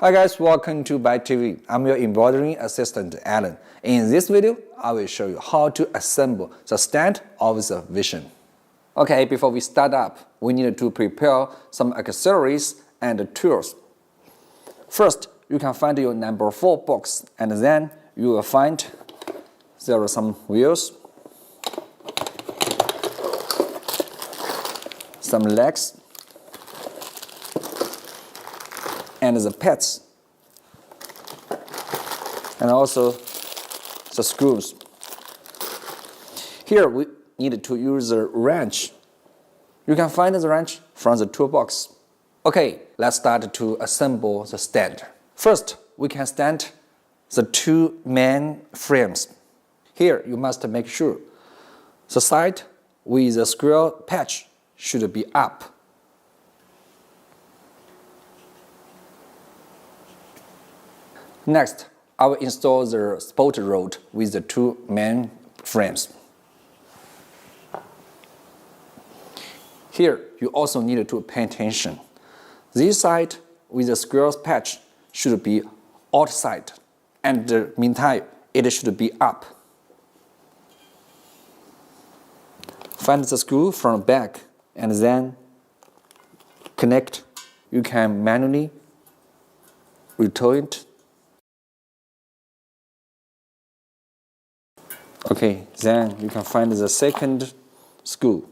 Hi guys, welcome to BAi TV. I'm your embroidery assistant Alan. In this video, I will show you how to assemble the stand of the Vision. Okay, before we start up, we need to prepare some accessories and tools. First, you can find your number 4 box, and then you will find there are some wheels, some legs, and the pads, and also the screws. Here we need to use a wrench. You can find the wrench from the toolbox. Okay, let's start to assemble the stand. First, we can stand the 2 main frames. Here you must make sure the side with the square patch should be up. Next, I will install the support rod with the 2 main frames. Here, you also need to pay attention. This side with the square patch should be outside, and the meantime, it should be up. Find the screw from the back and then connect. You can manually return it. Okay, then you can find the second screw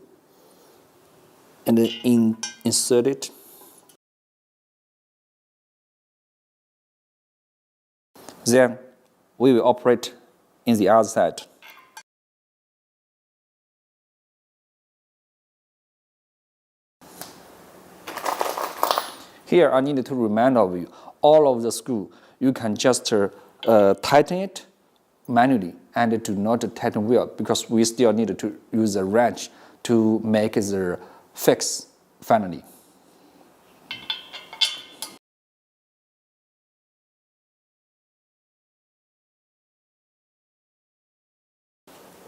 and then insert it. Then we will operate in the other side. Here I need to remind of you, all of the screw, you can just tighten it manually and do not tighten well, because we still need to use a wrench to make the fix finally.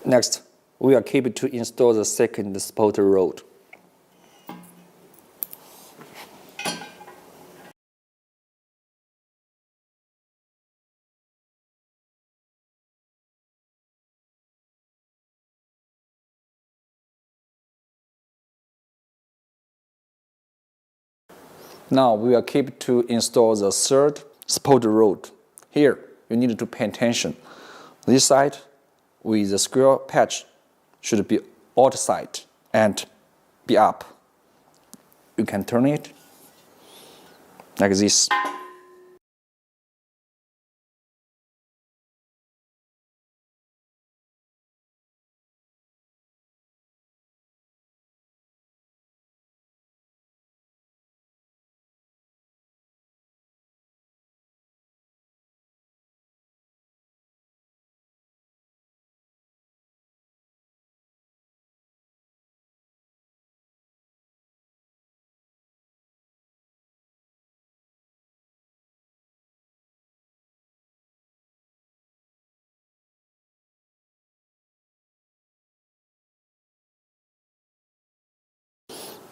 Next, we are keep to install the second support rod. Now we will keep to install the third support rod. Here you need to pay attention. This side with the square patch should be outside and be up. You can turn it like this.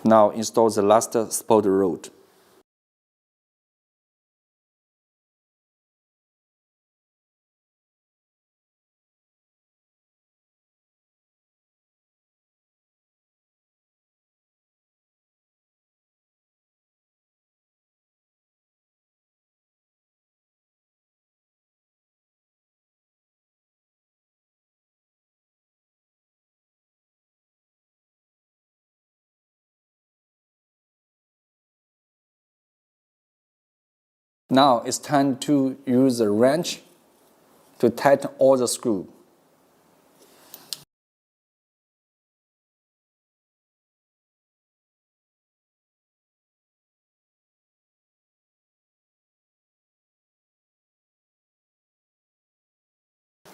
Now install the last support rod. Now it's time to use the wrench to tighten all the screws.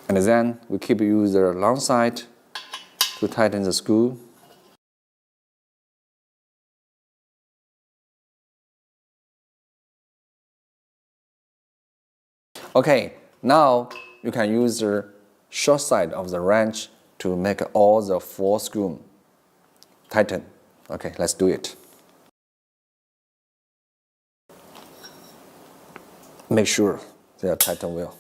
And then we keep use the long side to tighten the screw. Okay, now you can use the short side of the wrench to make all the 4 screws tighten. Okay, let's do it. Make sure they are tightened well.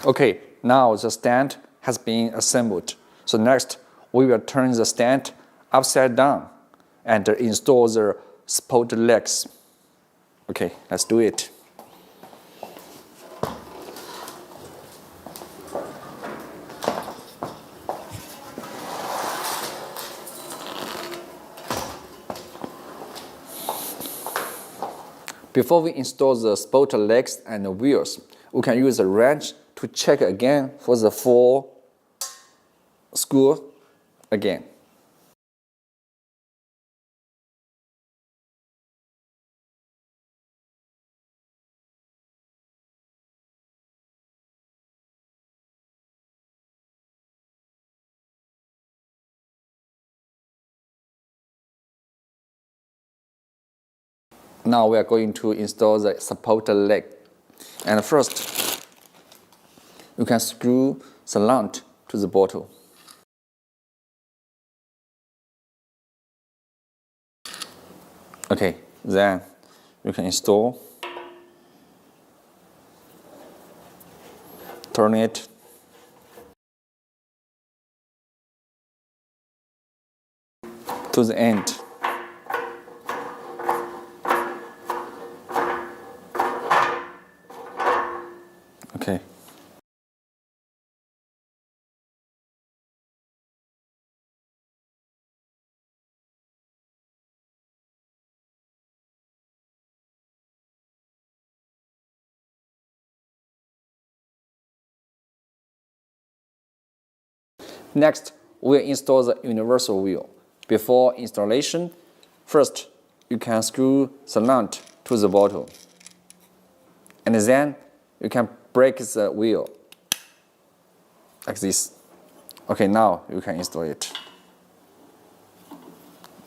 Okay, now the stand has been assembled. So next, we will turn the stand upside down and install the support legs. Okay, let's do it. Before we install the support legs and the wheels, we can use a wrench to check again for the full screw again. Now we are going to install the support leg. And first, you can screw the nut to the bottle. Okay, then you can install, turn it, to the end. Okay. Next, we'll install the universal wheel. Before installation, first you can screw the nut to the bottle. And then you can break the wheel like this. Okay, now you can install it.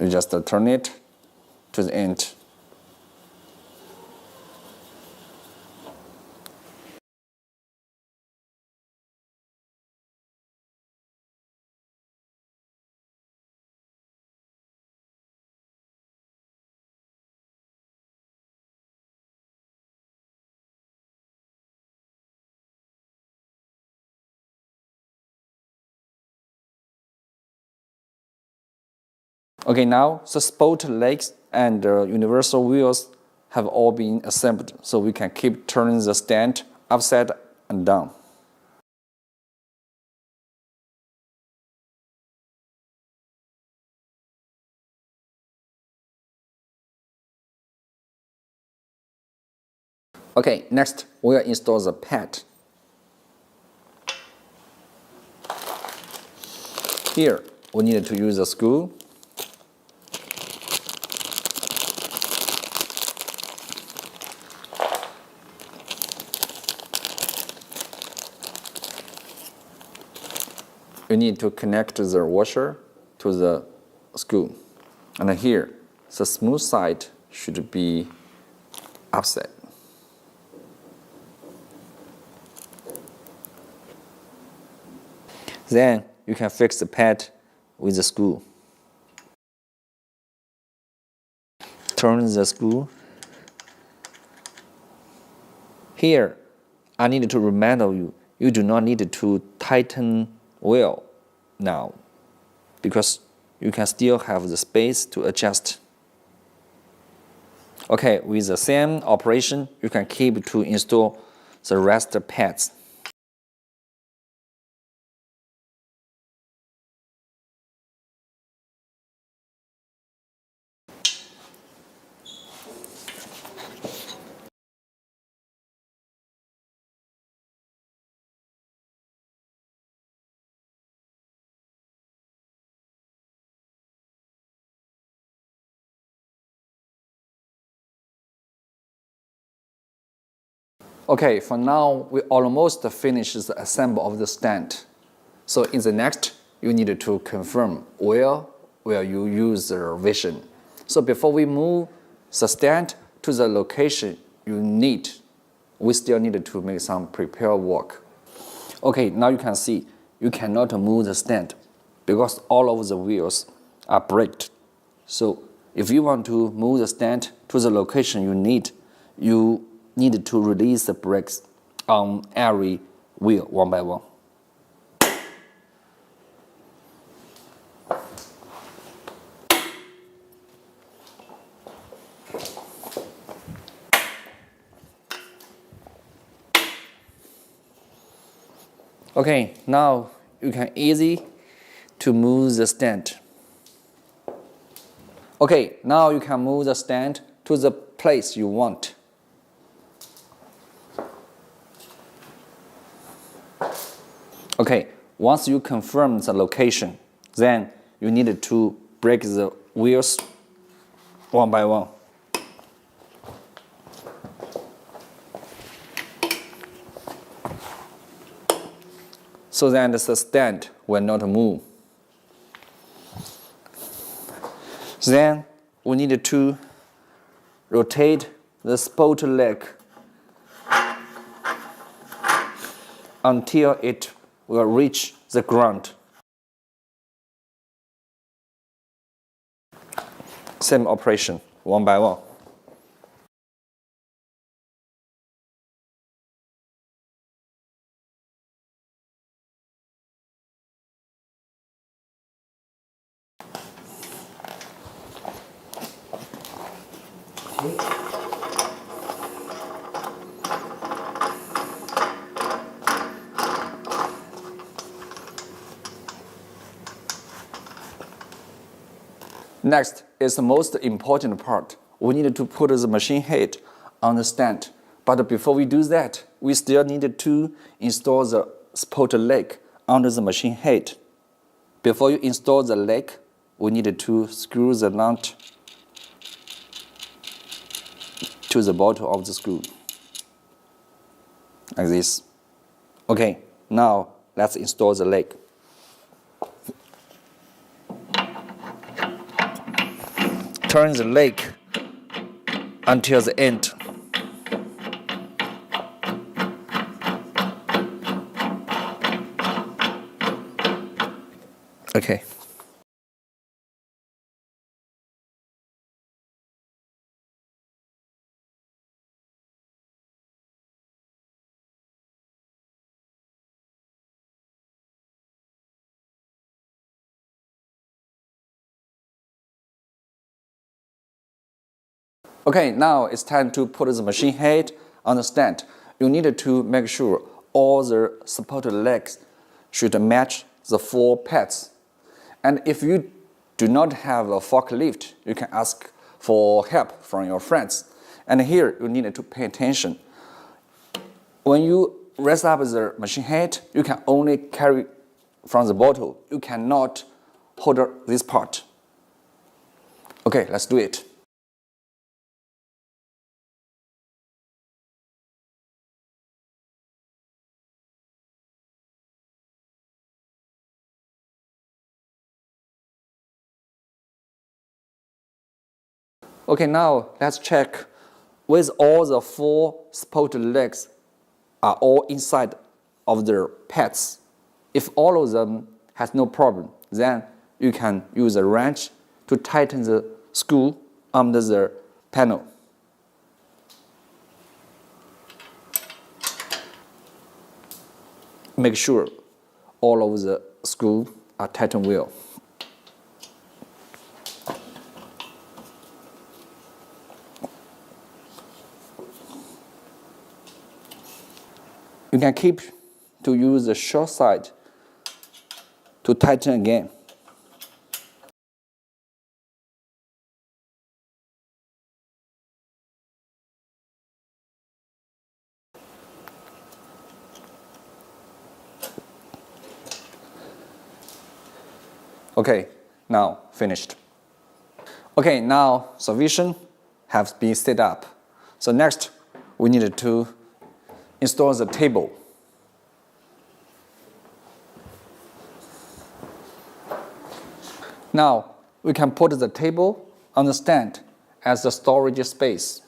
You just turn it to the end. Okay, now the support legs and the universal wheels have all been assembled, so we can keep turning the stand upside and down. Okay, next we'll install the pad. Here, we need to use a screw. You need to connect the washer to the screw. And here, the smooth side should be upside. Then you can fix the pad with the screw. Turn the screw. Here, I need to remind you, you do not need to tighten well now, because you can still have the space to adjust. Okay, with the same operation, you can keep to install the rest pads. Okay, for now, we almost finished the assembly of the stand. So in the next, you need to confirm where will you use the vision. So before we move the stand to the location we still need to make some prepare work. Okay, now you can see you cannot move the stand because all of the wheels are braked. So if you want to move the stand to the location you need to release the brakes on every wheel one by one. Okay, now you can easy to move the stand. Okay, now you can move the stand to the place you want. Okay, once you confirm the location, then you need to break the wheels one by one. So that the stand will not move. Then we need to rotate the support leg until it will reach the ground. Same operation, one by one. Next is the most important part. We need to put the machine head on the stand. But before we do that, we still need to install the support leg under the machine head. Before you install the leg, we need to screw the nut to the bottom of the screw, like this. Okay, now let's install the leg. Turn the leg until the end. Okay. Okay, now it's time to put the machine head on the stand. You need to make sure all the support legs should match the 4 pads. And if you do not have a forklift, you can ask for help from your friends. And here you need to pay attention. When you raise up the machine head, you can only carry from the bottle. You cannot hold this part. Okay, let's do it. Okay, now let's check with all the 4 support legs are all inside of their pads. If all of them has no problem, then you can use a wrench to tighten the screw under the panel. Make sure all of the screws are tightened well. You can keep to use the short side to tighten again. Okay, now finished. Okay, now the vision has been set up. So next, we need to install the table. Now, we can put the table on the stand as the storage space.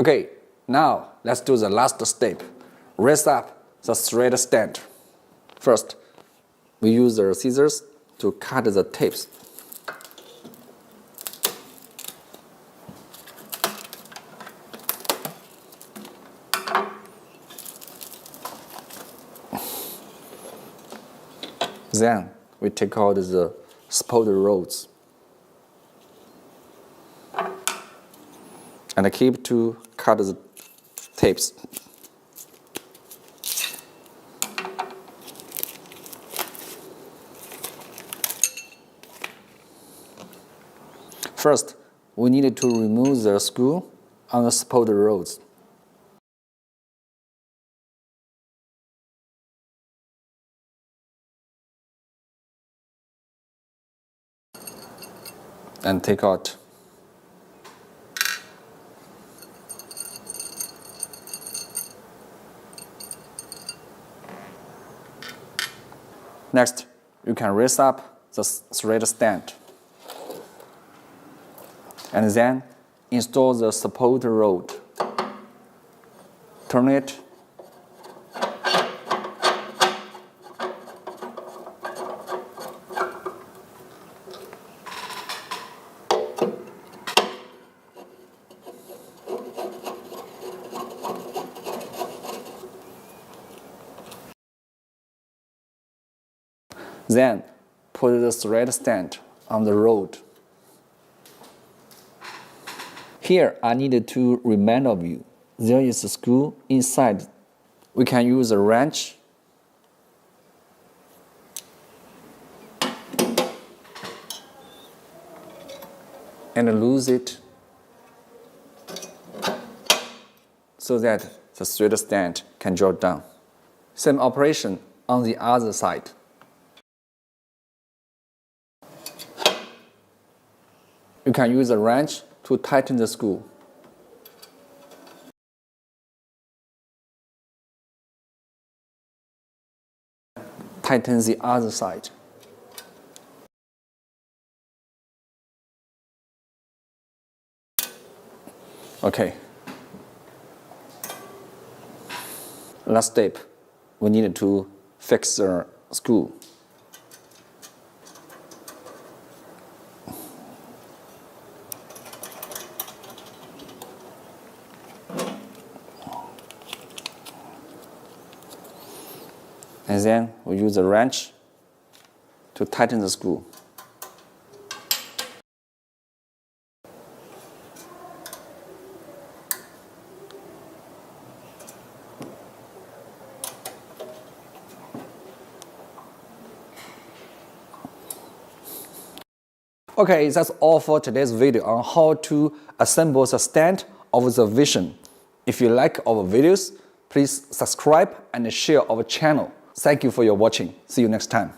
Okay, now let's do the last step. Raise up the thread stand. First, we use the scissors to cut the tips. Then we take out the support rods and keep to cut the tips. First, we need to remove the screw on the support rods. And take out. Next, you can raise up the thread stand. And then install the support rod. Turn it. Then put the thread stand on the rod. Here I need to remind of you, there is a screw inside. We can use a wrench and lose it so that the thread stand can drop down. Same operation on the other side. You can use a wrench to tighten the screw. Tighten the other side. Okay. Last step, we need to fix the screw. And then we use a wrench to tighten the screw. Okay, that's all for today's video on how to assemble the stand of the Vision. If you like our videos, please subscribe and share our channel. Thank you for your watching. See you next time.